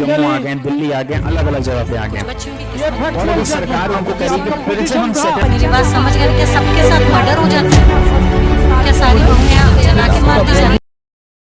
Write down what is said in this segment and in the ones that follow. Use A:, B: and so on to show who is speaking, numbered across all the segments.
A: जम्मू आ गए, दिल्ली आ गए, अलग अलग जगह पे आ गए, और अभी सरकार उनको करेगी फिर से हम
B: मेरी बात समझ गए? क्या सबके साथ मर्डर हो जाता है? क्या सारी बहुएं जला के मार दी जाती?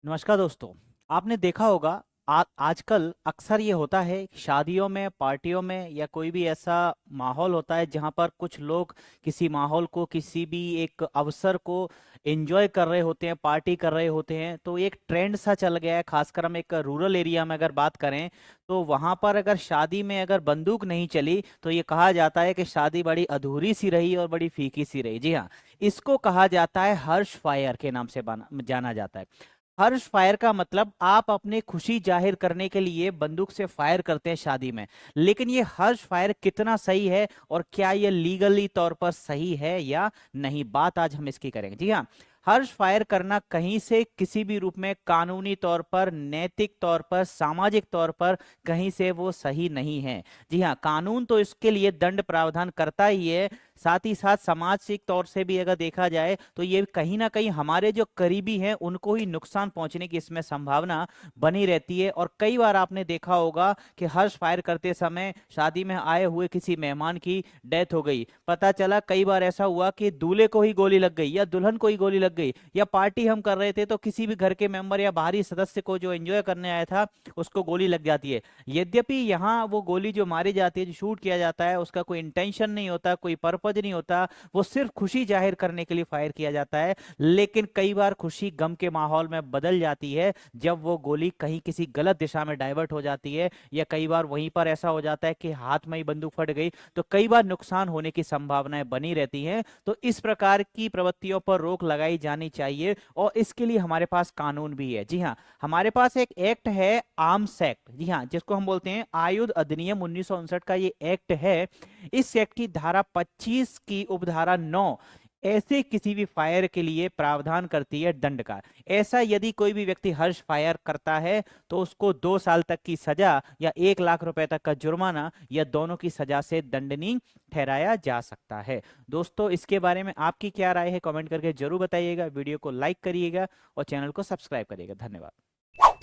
C: नमस्कार दोस्तों, आपने देखा होगा आजकल अक्सर ये होता है शादियों में, पार्टियों में या कोई भी ऐसा माहौल होता है जहाँ पर कुछ लोग किसी माहौल को, किसी भी एक अवसर को एंजॉय कर रहे होते हैं, पार्टी कर रहे होते हैं। तो एक ट्रेंड सा चल गया है, खासकर हम एक रूरल एरिया में अगर बात करें तो वहाँ पर अगर शादी में अगर बंदूक नहीं चली तो ये कहा जाता है कि शादी बड़ी अधूरी सी रही और बड़ी फीकी सी रही। जी हाँ, इसको कहा जाता है हर्ष फायर के नाम से जाना जाता है। हर्ष फायर का मतलब आप अपनी खुशी जाहिर करने के लिए बंदूक से फायर करते हैं शादी में। लेकिन ये हर्ष फायर कितना सही है और क्या ये लीगली तौर पर सही है या नहीं, बात आज हम इसकी करेंगे। जी हाँ, हर्ष फायर करना कहीं से किसी भी रूप में कानूनी तौर पर, नैतिक तौर पर, सामाजिक तौर पर कहीं से वो सही नहीं है। जी हाँ, कानून तो इसके लिए दंड प्रावधान करता ही है, साथ ही साथ सामाजिक तौर से भी अगर देखा जाए तो ये कहीं ना कहीं हमारे जो करीबी हैं उनको ही नुकसान पहुंचने की इसमें संभावना बनी रहती है। और कई बार आपने देखा होगा कि हर्ष फायर करते समय शादी में आए हुए किसी मेहमान की डेथ हो गई। पता चला कई बार ऐसा हुआ कि दूल्हे को ही गोली लग गई या दुल्हन को ही गोली लग गई, या पार्टी हम कर रहे थे तो किसी भी घर के मेंबर या बाहरी सदस्य को जो एंजॉय करने आया था उसको गोली लग जाती है। यद्यपि यहाँ वो गोली जो मारी जाती है, जो शूट किया जाता है, उसका कोई इंटेंशन नहीं होता, कोई पर्पज नहीं होता, वो सिर्फ खुशी जाहिर करने के लिए फायर किया जाता है। लेकिन कई बार खुशी गम के माहौल में बदल जाती है जब वो गोली कहीं किसी गलत दिशा में डाइवर्ट हो जाती है, या कई बार वहीं पर ऐसा हो जाता है कि हाथ में ही बंदूक फट गई, तो कई बार नुकसान होने की संभावनाएं बनी रहती हैं। तो इस प्रकार की प्रवृत्तियों पर रोक लगाई जानी चाहिए और इसके लिए हमारे पास कानून भी है। जी हाँ, हमारे पास एक एक्ट है, आर्म्स एक्ट। जी हाँ, जिसको हम बोलते हैं आयुध अधिनियम 1959 का ये एक्ट है। इस एक्ट की धारा 25 की उपधारा 9 ऐसे किसी भी फायर के लिए प्रावधान करती है दंड का। ऐसा यदि कोई भी व्यक्ति हर्ष फायर करता है तो उसको 2 साल तक की सजा या 1 लाख रुपए तक का जुर्माना या दोनों की सजा से दंडनीय ठहराया जा सकता है। दोस्तों, इसके बारे में आपकी क्या राय है कमेंट करके जरूर बताइएगा। वीडियो को लाइक करिएगा और चैनल को सब्सक्राइब करिएगा। धन्यवाद।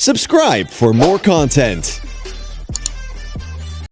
D: Subscribe for more content.